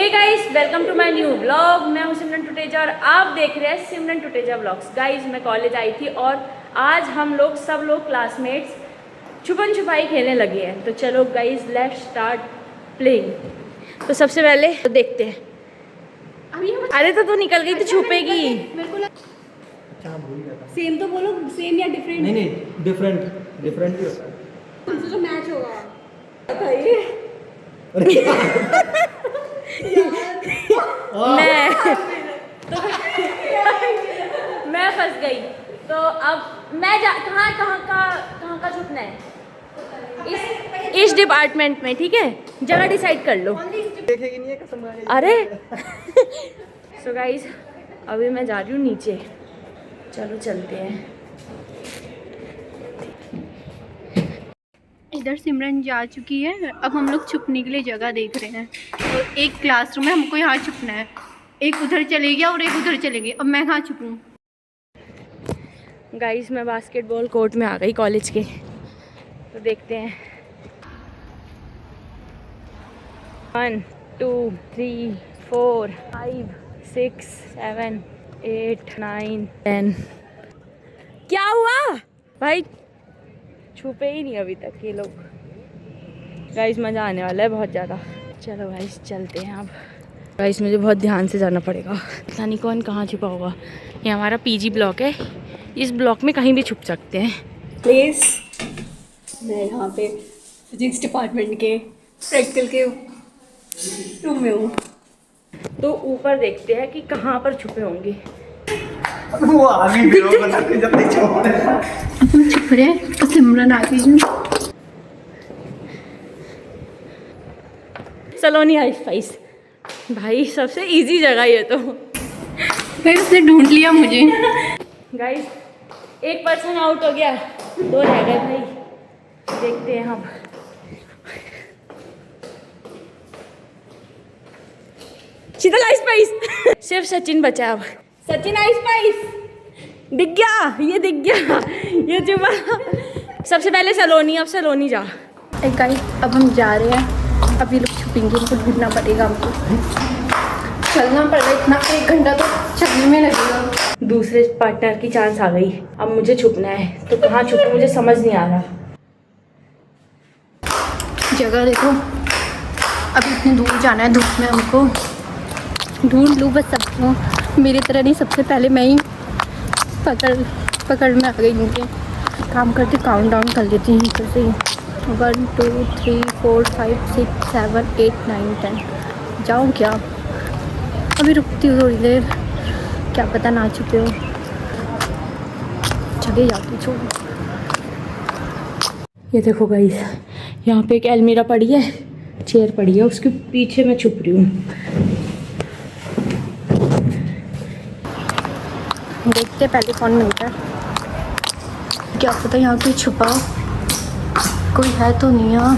Hey guys, welcome to my new blog. मैं हूं सिमरन टुटेजा और आप देख रहे हैं सिमरन टुटेजा ब्लॉग्स। गाइस, मैं कॉलेज आई थी और आज हम लोग सब लोग क्लासमेट्स छुपन छुपाई खेलने लगे हैं। तो चलो गाइस, लेट्स स्टार्ट प्लेइंग। तो सबसे पहले तो देखते हैं। अरे तो तू निकल गई तो छुपेगी। सेम तो बोलो, सेम या डिफरेंट? नहीं, डिफरेंट भी होता है। हमसे जो मैच होगा मैं फंस गई। तो अब मैं कहाँ का छुपना है? इस डिपार्टमेंट में, ठीक है? जगह डिसाइड कर लो। देखेगी नहीं है कसम। अरे सो गाइस, अभी मैं जा रही हूँ नीचे। चलो चलते हैं। इधर सिमरन जा चुकी है। अब हम लोग छुपने के लिए जगह देख रहे हैं। और एक क्लासरूम है, हमको यहाँ छुपना है। एक उधर चले गया और एक उधर चले गए। अब मैं कहाँ छुपूँ? गाइस, मैं बास्केटबॉल कोर्ट में आ गई कॉलेज के। तो देखते हैं। 1 2 3 4 5 6 7 8 9 10। क्या हुआ भाई? छुपे ही नहीं अभी तक ये लोग। गाइस, मज़ा आने वाला है बहुत ज़्यादा। चलो गाइस, चलते हैं अब। गाइस, मुझे बहुत ध्यान से जाना पड़ेगा। पता नहीं कौन कहाँ छुपा होगा। ये हमारा पीजी ब्लॉक है। इस ब्लॉक में कहीं भी छुप सकते हैं। प्लेस, मैं यहाँ पे फिजिक्स डिपार्टमेंट के प्रैक्टिकल के रूम में हूँ। तो ऊपर देखते हैं कि कहाँ पर छुपे होंगे। वो आगे जब तक छोड़ छुप रहे हैं तो सिमरन आ गई हूँ। सलोनी आइस पाइस भाई, सबसे इजी जगह ये तो। भाई उसने ढूंढ लिया मुझे। गाइस, एक पर्सन आउट हो गया, 2 रह गए भाई। देखते हैं हम। शीतल आइस पाइस। सिर्फ सचिन बचा अब। सचिन आइस पाइस दिख गया, ये दिख गया, ये जुबा। सबसे पहले सलोनी, अब सलोनी जा। गाइस, अब हम जा रहे हैं। अब ये लोग छुपेंगे, इनको ढूंढना पड़ेगा हमको। चलना पड़ेगा, इतना 1 घंटा तो चलने में लगेगा। दूसरे पार्टनर की चांस आ गई। अब मुझे छुपना है, तो कहाँ छुपूं मुझे समझ नहीं आ रहा। जगह देखो, अभी इतनी दूर जाना है धूप में हमको। ढूंढ लूँ बस सबको। मेरी तरह नहीं, सबसे पहले मैं ही पकड़ में आ गई। इनके काम करते काउंट डाउन कर लेती हूँ ऊपर से ही। 1 2 3 4 5 6 7 8 9 10। जाऊँ क्या? अभी रुकती हूँ थोड़ी देर, क्या पता ना छुपे हो। चले जाती छोड़। ये देखो गाइस, यहाँ पे एक अलमीरा पड़ी है, चेयर पड़ी है, उसके पीछे मैं छुप रही हूँ। देखते पहले कौन मिलता है। क्या पता यहाँ कोई छुपा हो। कोई है तो नहीं यहाँ।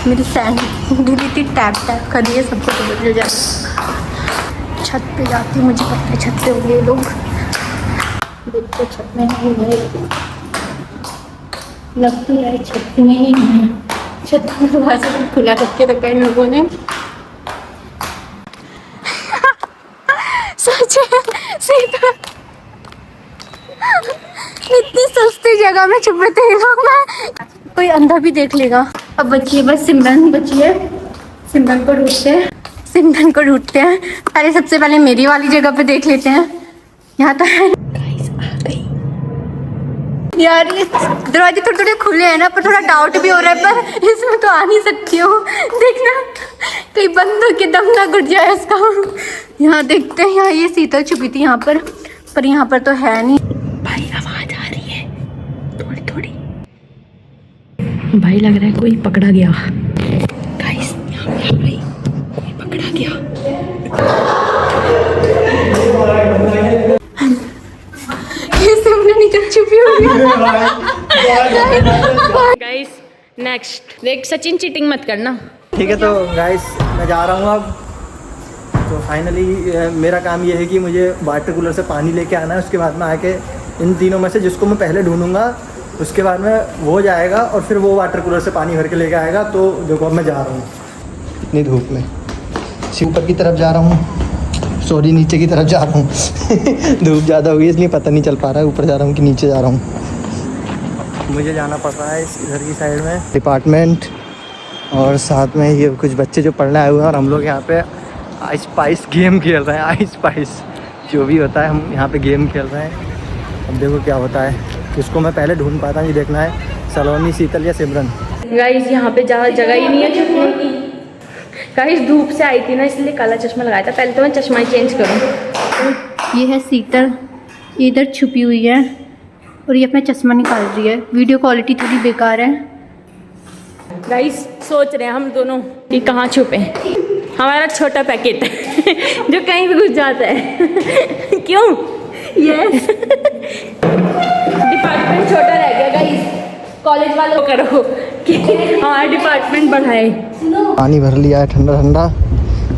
मेरी सैंडल इतनी टैप कर रही है, सबको तो बदल जाए। छत पे जाती हूँ, मुझे पता है छत पे होंगे लोग। देखते छत में नहीं है, लग तो रहा है छत में ही है। छत का दरवाजा खुला रखे रखा इन लोगों ने। सच है, सीधा इतनी सस्ती जगह में छुपे थे लोग। मैं कोई अंधा भी देख लेगा। अब बची है बस सिमरन बची है। सिमरन को ढूंढते हैं। अरे सबसे पहले मेरी वाली जगह पे देख लेते हैं। यहाँ तो है। गाइस, आ गई यार। ये दरवाजे थोड़े थोड़े खुले हैं ना, पर थोड़ा डाउट भी हो रहा है। पर इसमें तो आ नहीं सकती हूँ। देखना कहीं बंद के दम ना घुट जाए इसका। यहाँ देखते हैं। यहाँ ये शीतल छुपी थी यहाँ पर यहाँ पर तो है नहीं। भाई, आवाज आ रही है थोड़ी थोड़ी। भाई, लग रहा है कोई पकड़ा गया। गाइस, यहाँ पे आ गई, कोई पकड़ा गया। ये सिमरन निकल छुपी हुई है। गाइस, नेक्स्ट देख। सचिन, चीटिंग मत करना। ठीक है, तो गाइस मैं जा रहा हूँ अब। तो फाइनली मेरा काम ये है कि मुझे वाटर कूलर से पानी लेके आना है। उसके बाद में आके इन तीनों में से जिसको मैं पहले ढूंढूंगा, उसके बाद में वो जाएगा और फिर वो वाटर कूलर से पानी भर के लेके आएगा। तो देखो, अब मैं जा रहा हूँ। इतनी धूप में। ऊपर की तरफ जा रहा हूँ, सॉरी नीचे की तरफ जा रहा हूँ। धूप ज़्यादा हो गई इसलिए पता नहीं चल पा रहा है ऊपर जा रहा हूँ कि नीचे जा रहा हूँ। मुझे जाना पड़ रहा है इस इधर की साइड में डिपार्टमेंट, और साथ में ये कुछ बच्चे जो पढ़ने आए हुए हैं, और हम लोग यहाँ पे आइस स्पाइस गेम खेल रहे हैं। आइस स्पाइस जो भी होता है, हम यहाँ पे गेम खेल रहे हैं। अब देखो क्या होता है। इसको मैं पहले ढूंढ पाता हूँ, ये देखना है सलोनी, शीतल या सिमरन। गाइस यहाँ पे जगह ही नहीं है छुपने की। गाइस धूप से आई थी ना, इसलिए काला चश्मा लगाया था। पहले तो मैं चश्मा ही चेंज करूँ। ये है शीतल, ये इधर छुपी हुई है और ये अपना चश्मा निकाल रही है। वीडियो क्वालिटी थोड़ी बेकार है। गाइस सोच रहे हैं हम दोनों कि कहाँ छुपे। हमारा छोटा पैकेट जो कहीं भी घुस जाता है। क्यों? यस। डिपार्टमेंट छोटा रह गया गाइस। कॉलेज वालों को करो कि हमारा डिपार्टमेंट बढ़ाए। पानी भर लिया है ठंडा ठंडा।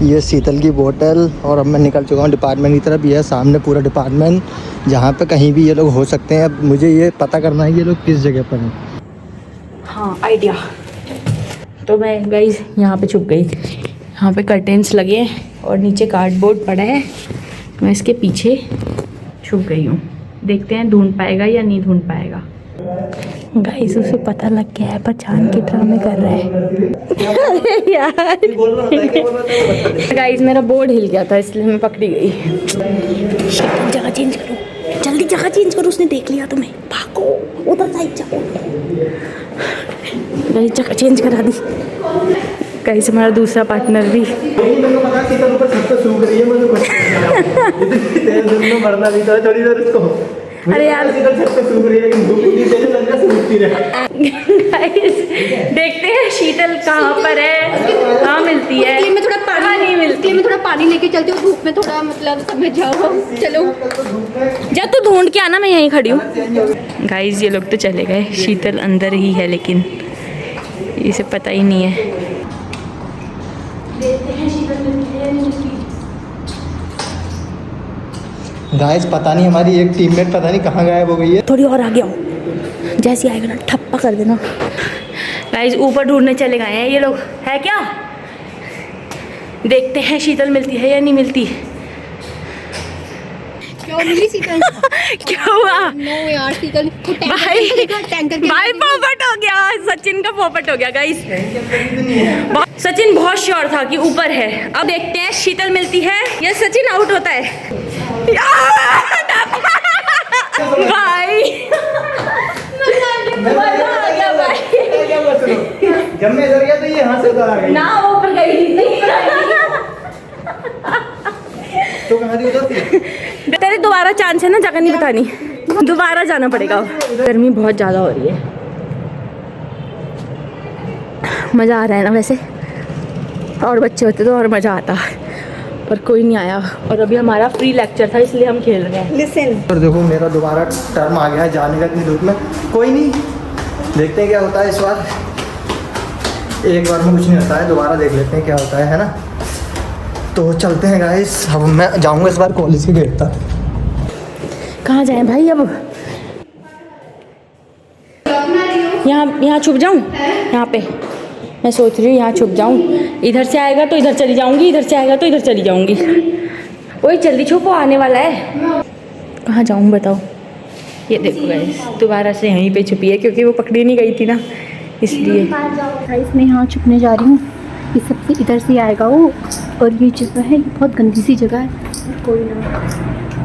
ये शीतल की बोतल, और अब मैं निकल चुका हूँ डिपार्टमेंट की तरफ। ये है सामने पूरा डिपार्टमेंट, जहाँ पे कहीं भी ये लोग हो सकते हैं। अब मुझे ये पता करना है ये लोग किस जगह पर हैं। हाँ आइडिया। तो मैं गाइस यहाँ पे छुप गई। यहाँ पे कर्टेन्स लगे हैं और नीचे कार्डबोर्ड पड़ा है। मैं इसके पीछे छुप गई हूँ। देखते हैं ढूंढ पाएगा या नहीं ढूंढ पाएगा। गाइस उसे पता लग गया है, पहचान के ड्रामे कर रहे हैं। यार गाइस मेरा बोर्ड हिल गया था इसलिए मैं पकड़ी गई। जगह चेंज करो, जल्दी जगह चेंज करो। उसने देख लिया तुम्हें, भागो उधर साइड जाओ। गाइस जगह चेंज करा दी। गाइस हमारा दूसरा पार्टनर भी अरे यार गाइस देखते हैं शीतल कहाँ पर है, कहाँ मिलती है। मैं थोड़ा पानी नहीं मिलती, मैं थोड़ा पानी लेके चलती हूँ धूप में, थोड़ा मतलब समझ जाओ। चलो जब तू ढूंढ के आना, मैं यहीं खड़ी हूँ। गाइस ये लोग तो चले गए, शीतल अंदर ही है लेकिन इसे पता ही नहीं है। गाइस पता नहीं हमारी एक टीममेट पता नहीं कहाँ गायब हो गई है। थोड़ी और आगे आओ, जैसे आएगा ना ठप्पा कर देना। गाइस ऊपर ढूंढने चले गए हैं ये लोग, है क्या? देखते हैं शीतल मिलती है या नहीं मिलती। क्यों मिली शीतल? क्या हुआ? नो यार शीतल टैंकर भाई पोपट हो गया। सचिन का पोपट हो गया गाइस। सचिन बहुत श्योर था कि ऊपर है। अब देखते हैं शीतल मिलती है या सचिन आउट होता है। भाई जब मैं इधर गया तो ये यहाँ से उधर आ गई ना, ऊपर गई तो कहाँ थी? उधर थी। तेरे दोबारा चांस है ना, जगह नहीं बतानी, दोबारा जाना पड़ेगा। गर्मी बहुत ज़्यादा हो रही है। मज़ा आ रहा है ना वैसे, और बच्चे होते तो और मज़ा आता, पर कोई नहीं आया। और अभी हमारा फ्री लेक्चर था इसलिए हम खेल रहे हैं। लिसन। और देखो मेरा दोबारा टर्म आ गया है जाने का इतनी धूप में। कोई नहीं, देखते हैं क्या होता है इस बार। एक बार में कुछ नहीं होता है, दोबारा देख लेते हैं क्या होता है ना। तो चलते हैं गाइस। अब मैं जाऊंगा इस बार कॉलेज के गेट तक। कहाँ जाएं भाई? अब यहाँ छुप जाऊँ? यहाँ पे मैं सोच रही हूँ यहाँ छुप जाऊँ। इधर से आएगा तो इधर चली जाऊँगी, इधर से आएगा तो इधर चली जाऊँगी। वही जल्दी छुपो, आने वाला है। कहाँ जाऊँ बताओ? ये देखो गाइस दोबारा से यहीं पे छुपी है क्योंकि वो पकड़ी नहीं गई थी ना, इसलिए। गाइस मैं यहाँ छुपने जा रही हूँ। ये सबसे इधर से आएगा वो, और ये जगह है बहुत गंदी सी जगह है। कोई ना,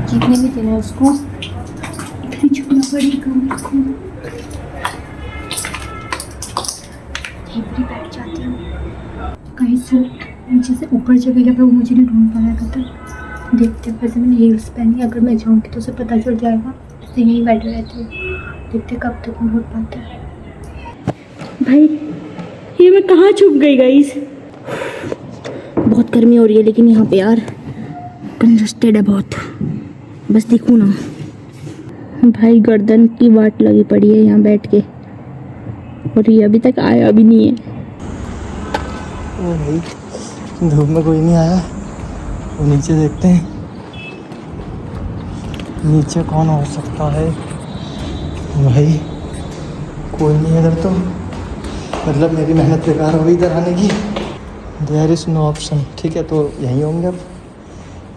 जीतने भी देना है उसको। इधर ही छुपना पड़ेगा मुझको। यहीं पर ही बैठ जाती हूँ। गाइस नीचे से ऊपर जगह जब वो मुझे नहीं ढूंढ पाया था। देखते हैं, वैसे मैंने हील्स पहनी, अगर मैं जाऊँगी तो उसे पता चल जाएगा। इसलिए यहीं बैठे रहती हूँ, देखते कब तक वो ढूंढ पाता है। भाई ये मैं कहाँ छुप गई गाइस? बहुत गर्मी हो रही है लेकिन यहाँ पे यार कंजस्टेड है बहुत। बस दिखूँ ना भाई, गर्दन की वाट लगी पड़ी है यहाँ बैठ के, और ये अभी तक आया भी नहीं है। ओ भाई धूप में कोई नहीं आया। वो नीचे देखते हैं, नीचे कौन हो सकता है। भाई कोई नहीं है इधर तो, मतलब मेरी मेहनत बेकार हो गई इधर आने की। There is no option. ठीक है, तो यहीं होंगे अब,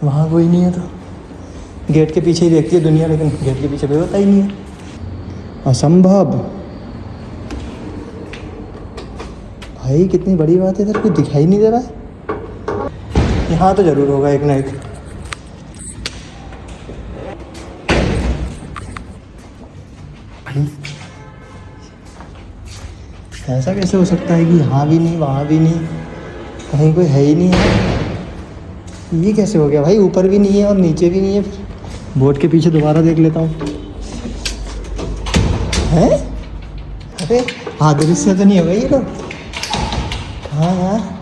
वहाँ कोई नहीं है तो। गेट के पीछे ही देखती है दुनिया, लेकिन गेट के पीछे कोई होता ही नहीं है। असंभव भाई, कितनी बड़ी बात है, इधर कुछ दिखाई नहीं दे रहा है। यहाँ तो ज़रूर होगा एक ना एक। भाई ऐसा कैसे हो सकता है कि यहाँ भी नहीं, वहाँ भी नहीं, कहीं कोई है ही नहीं है। ये कैसे हो गया भाई? ऊपर भी नहीं है और नीचे भी नहीं है। बोर्ड के पीछे दोबारा देख लेता हूँ। है? अरे अदृश्य तो नहीं होगा ये लोग? हाँ यार,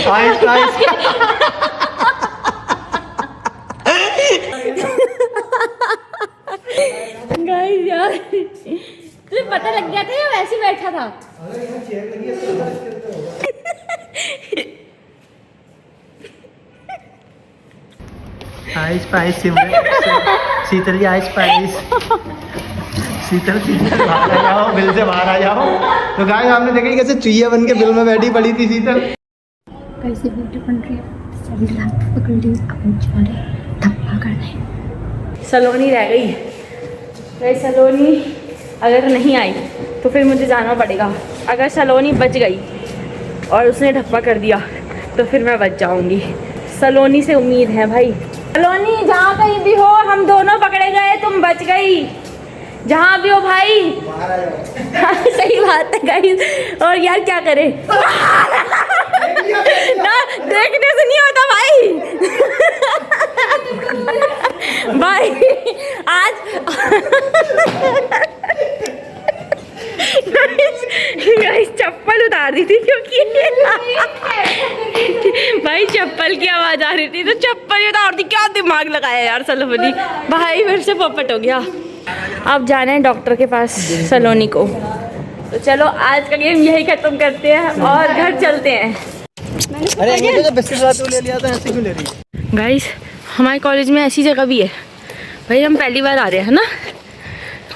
आहिस्ता आहिस्ता। गाइस यार, तुझे पता लग गया था या वैसे ही बैठा था? आइस पाइस शीतल जी, आइस पाइस। शीतल शीतल बाहर आ जाओ, बिल से बाहर आ जाओ। तो गाइस आपने देखा कैसे चुईया बन के बिल में बैठी पड़ी थी शीतल। कैसे ब्यूटी बन रही है, सैंडल हाथ पकड़ ली, अब चले धप्पा कर दे। सलोनी रह गई। वही सलोनी अगर नहीं आई तो फिर मुझे जाना पड़ेगा। अगर सलोनी बच गई और उसने ढप्पा कर दिया तो फिर मैं बच जाऊंगी। सलोनी से उम्मीद है भाई। सलोनी जहाँ कहीं भी हो, हम दोनों पकड़े गए, तुम बच गई। जहाँ भी हो भाई, हाँ, सही बात है गाइस। और यार क्या करे ना, देखने से नहीं होता भाई। भाई आज गाइस चप्पल उतार दी थी क्योंकि भाई चप्पल की आवाज आ रही थी तो चप्पल उतार दी। क्या दिमाग लगाया यार सलोनी भाई, फिर से पोपट हो गया। अब जाना है डॉक्टर के पास सलोनी को। तो चलो आज का गेम यही खत्म करते हैं और घर चलते हैं। अरे मुझे तो बिस्किट रात ले लिया था, ऐसे क्यों ले रही है? गाइस हमारे कॉलेज में ऐसी जगह भी है भाई, हम पहली बार आ रहे हैं ना,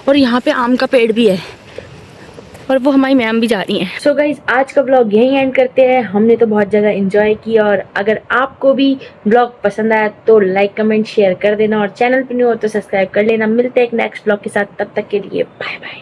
और यहाँ पे आम का पेड़ भी है और वो हमारी मैम भी जा रही हैं। सो गाइस आज का ब्लॉग यहीं एंड करते हैं। हमने तो बहुत ज़्यादा एंजॉय किया, और अगर आपको भी ब्लॉग पसंद आया तो लाइक कमेंट शेयर कर देना, और चैनल पे न्यू हो तो सब्सक्राइब कर लेना। मिलते हैं एक नेक्स्ट ब्लॉग के साथ, तब तक के लिए बाय बाय।